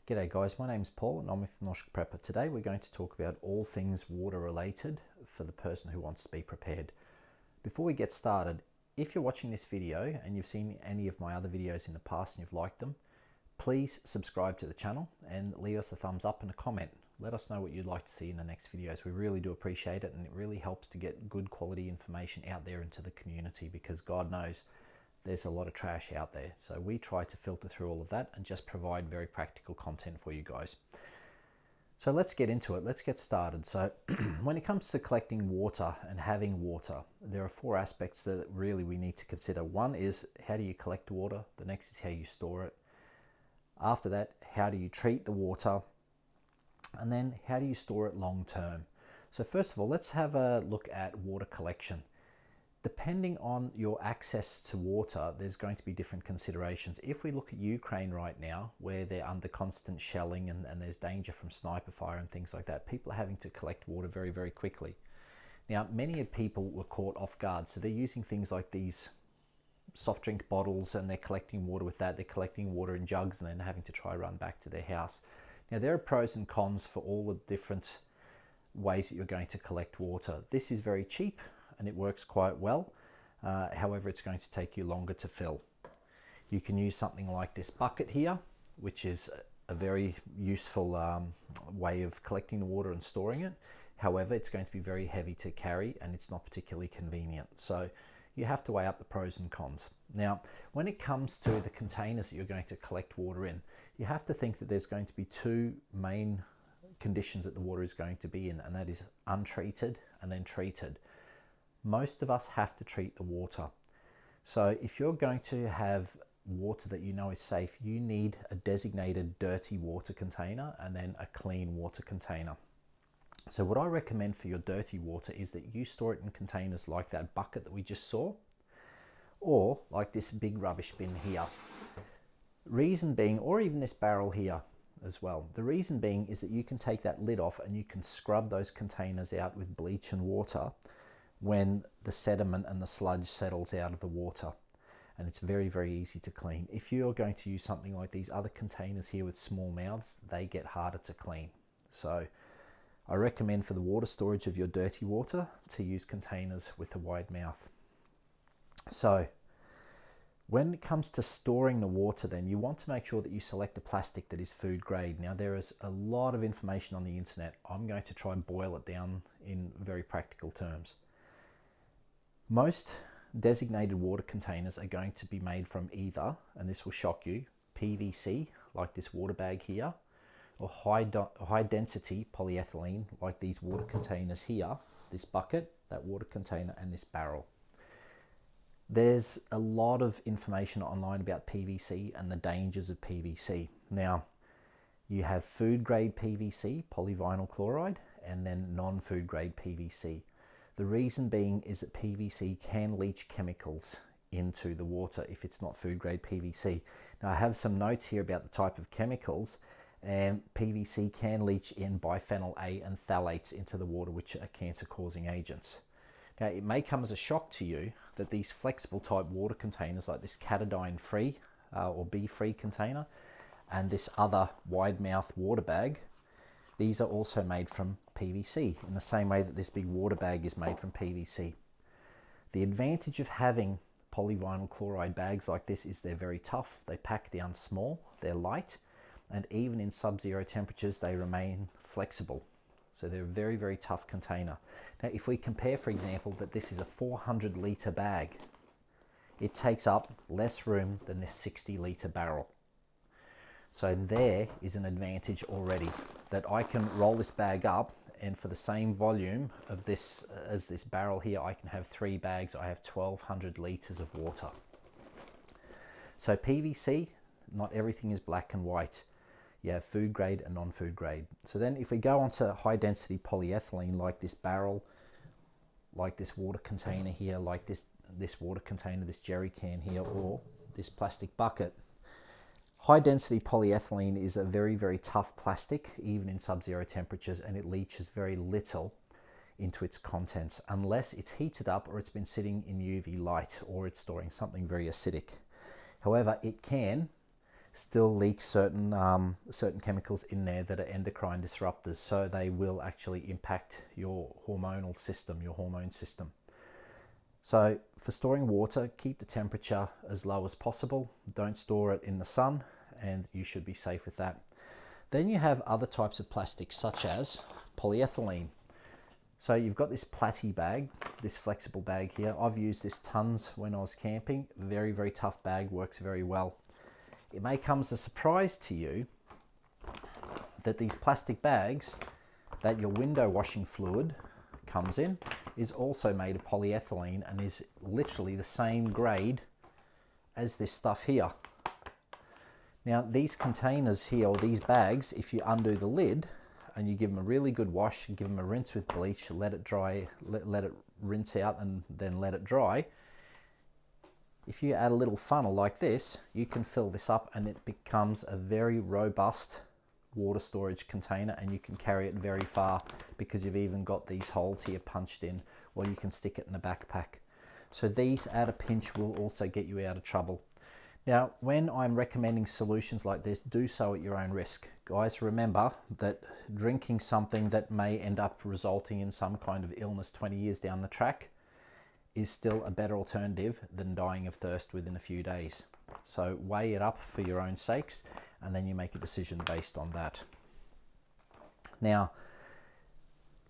G'day guys, my name's Paul and I'm with Noshk Prepper. Today we're going to talk about all things water related for the person who wants to be prepared. Before we get started, if you're watching this video and you've seen any of my other videos in the past and you've liked them, please subscribe to the channel and leave us a thumbs up and a comment. Let us know what you'd like to see in the next videos. We really do appreciate it, and it really helps to get good quality information out there into the community, because God knows there's a lot of trash out there. So we try to filter through all of that and just provide very practical content for you guys. So let's get into it. Let's get started. So when it comes to collecting water and having water, there are four aspects that really we need to consider. One is, how do you collect water? The next is how you store it. After that, how do you treat the water? And then how do you store it long term? So first of all, let's have a look at water collection. Depending on your access to water, there's going to be different considerations. If we look at Ukraine right now, where they're under constant shelling and there's danger from sniper fire and things like that, people are having to collect water very, very quickly. Now, many people were caught off guard, so they're using things like these soft drink bottles and they're collecting water with that. They're collecting water in jugs and then having to try run back to their house. Now, there are pros and cons for all the different ways that you're going to collect water. This is very cheap and it works quite well. However, it's going to take you longer to fill. You can use something like this bucket here, which is a very useful way of collecting the water and storing it. However, it's going to be very heavy to carry and it's not particularly convenient. So you have to weigh up the pros and cons. Now, when it comes to the containers that you're going to collect water in, you have to think that there's going to be two main conditions that the water is going to be in, and that is untreated and then treated. Most of us have to treat the water. So if you're going to have water that you know is safe, you need a designated dirty water container and then a clean water container. So what I recommend for your dirty water is that you store it in containers like that bucket that we just saw, or like this big rubbish bin here. Reason being, or even this barrel here as well. The reason being is that you can take that lid off and you can scrub those containers out with bleach and water when the sediment and the sludge settles out of the water, and it's very, very easy to clean. If you're going to use something like these other containers here with small mouths, they get harder to clean. So I recommend for the water storage of your dirty water to use containers with a wide mouth. So when it comes to storing the water, then you want to make sure that you select a plastic that is food grade. Now, there is a lot of information on the internet. I'm going to try and boil it down in very practical terms. Most designated water containers are going to be made from either, and this will shock you, PVC, like this water bag here, or high density polyethylene, like these water containers here, this bucket, that water container, and this barrel. There's a lot of information online about PVC and the dangers of PVC. Now, you have food grade PVC, polyvinyl chloride, and then non-food grade PVC. The reason being is that PVC can leach chemicals into the water if it's not food grade PVC. Now, I have some notes here about the type of chemicals, and PVC can leach in biphenyl A and phthalates into the water, which are cancer causing agents. Now, it may come as a shock to you that these flexible type water containers, like this Catadine free or B free container, and this other wide mouth water bag, these are also made from PVC in the same way that this big water bag is made from PVC. The advantage of having polyvinyl chloride bags like this is they're very tough, they pack down small, they're light, and even in sub-zero temperatures they remain flexible. So they're a very, very tough container. Now, if we compare, for example, that this is a 400 litre bag, it takes up less room than this 60 litre barrel. So there is an advantage already, that I can roll this bag up, and for the same volume of this as this barrel here, I can have 3 bags. I have 1200 litres of water. So PVC, not everything is black and white. You have food grade and non-food grade. So then if we go on to high density polyethylene, like this barrel, like this water container here, like this water container, this jerry can here, or this plastic bucket, high density polyethylene is a very, very tough plastic, even in sub-zero temperatures, and it leaches very little into its contents unless it's heated up or it's been sitting in UV light or it's storing something very acidic. However, it can still leak certain certain chemicals in there that are endocrine disruptors, so they will actually impact your hormonal system, your hormone system. So for storing water, keep the temperature as low as possible. Don't store it in the sun, and you should be safe with that. Then you have other types of plastics such as polyethylene. So you've got this platy bag, this flexible bag here. I've used this tons when I was camping. Very, very tough bag, works very well. It may come as a surprise to you that these plastic bags that your window washing fluid comes in is also made of polyethylene and is literally the same grade as this stuff here. Now these containers here, or these bags, if you undo the lid and you give them a really good wash, give them a rinse with bleach, let it dry, let it rinse out and then let it dry. If you add a little funnel like this, you can fill this up and it becomes a very robust water storage container, and you can carry it very far because you've even got these holes here punched in, or you can stick it in a backpack. So these at a pinch will also get you out of trouble. Now, when I'm recommending solutions like this, do so at your own risk. Guys, remember that drinking something that may end up resulting in some kind of illness 20 years down the track is still a better alternative than dying of thirst within a few days. So weigh it up for your own sakes, and then you make a decision based on that. Now,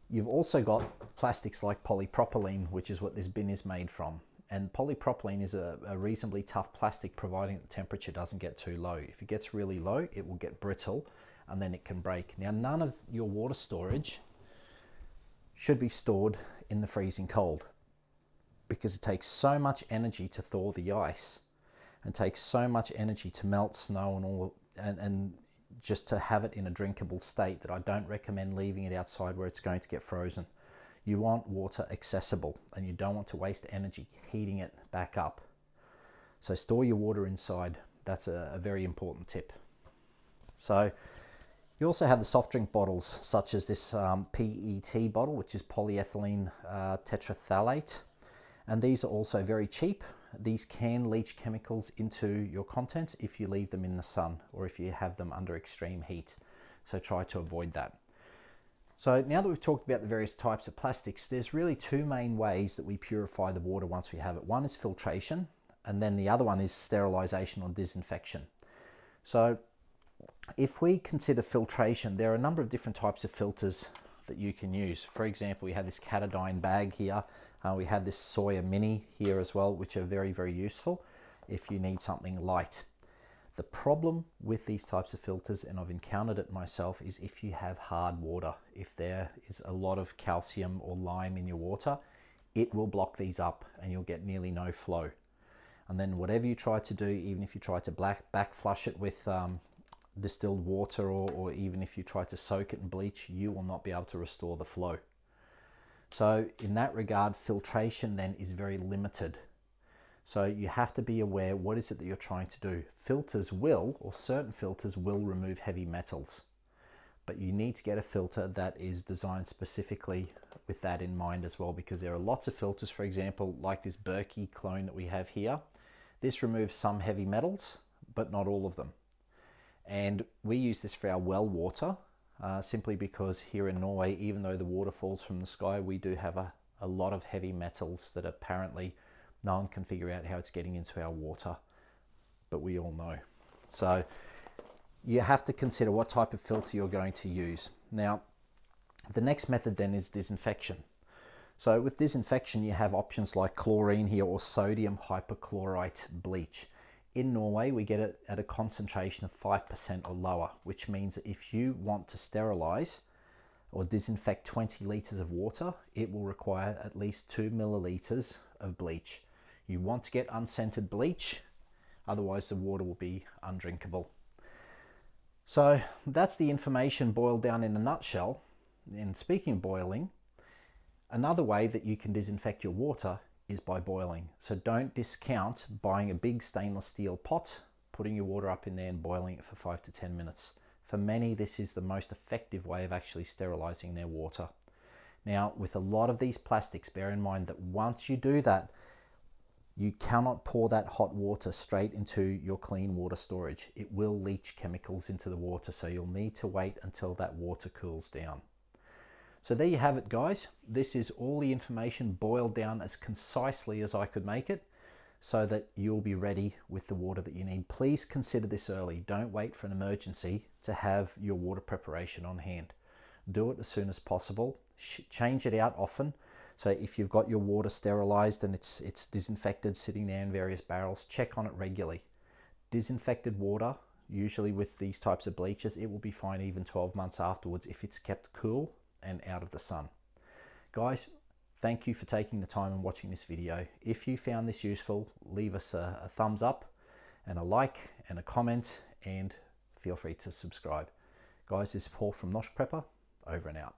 you've also got plastics like polypropylene, which is what this bin is made from. And polypropylene is a reasonably tough plastic, providing the temperature doesn't get too low. If it gets really low, it will get brittle and then it can break. Now, none of your water storage should be stored in the freezing cold, because it takes so much energy to thaw the ice and takes so much energy to melt snow and all, and just to have it in a drinkable state, that I don't recommend leaving it outside where it's going to get frozen. You want water accessible, and you don't want to waste energy heating it back up. So store your water inside. That's a very important tip. So you also have the soft drink bottles, such as this PET bottle, which is polyethylene tetraphthalate. And these are also very cheap. These can leach chemicals into your contents if you leave them in the sun or if you have them under extreme heat. So try to avoid that. So now that we've talked about the various types of plastics, there's really two main ways that we purify the water once we have it. One is filtration, and then the other one is sterilization or disinfection. So if we consider filtration, there are a number of different types of filters that you can use. For example, we have this Catadine bag here. We have this Sawyer Mini here as well, which are very, very useful if you need something light. The problem with these types of filters, and I've encountered it myself, is if you have hard water, if there is a lot of calcium or lime in your water, it will block these up and you'll get nearly no flow. And then whatever you try to do, even if you try to back flush it with distilled water, or even if you try to soak it in bleach, you will not be able to restore the flow. So in that regard, filtration then is very limited. So you have to be aware, what is it that you're trying to do? Filters will, or certain filters will, remove heavy metals, but you need to get a filter that is designed specifically with that in mind as well, because there are lots of filters, for example, like this Berkey clone that we have here. This removes some heavy metals, but not all of them. And we use this for our well water, simply because here in Norway, even though the water falls from the sky, we do have a lot of heavy metals that apparently no one can figure out how it's getting into our water, but we all know. So you have to consider what type of filter you're going to use. Now, the next method then is disinfection. So with disinfection, you have options like chlorine here or sodium hypochlorite bleach. In Norway, we get it at a concentration of 5% or lower, which means that if you want to sterilize or disinfect 20 liters of water, it will require at least 2 milliliters of bleach. You want to get unscented bleach, otherwise the water will be undrinkable. So that's the information boiled down in a nutshell. And speaking of boiling, another way that you can disinfect your water is by boiling. So don't discount buying a big stainless steel pot, putting your water up in there and boiling it for 5 to 10 minutes. For many, this is the most effective way of actually sterilizing their water. Now, with a lot of these plastics, bear in mind that once you do that, You cannot pour that hot water straight into your clean water storage. It will leach chemicals into the water, so you'll need to wait until that water cools down. So there you have it, guys. This is all the information boiled down as concisely as I could make it, so that you'll be ready with the water that you need. Please consider this early. Don't wait for an emergency to have your water preparation on hand. Do it as soon as possible. Change it out often. So if you've got your water sterilized and it's disinfected sitting there in various barrels, check on it regularly. Disinfected water, usually with these types of bleachers, it will be fine even 12 months afterwards if it's kept cool and out of the sun. Guys, thank you for taking the time and watching this video. If you found this useful, leave us a thumbs up and a like and a comment, and feel free to subscribe. Guys, this is Paul from Nosh Prepper, over and out.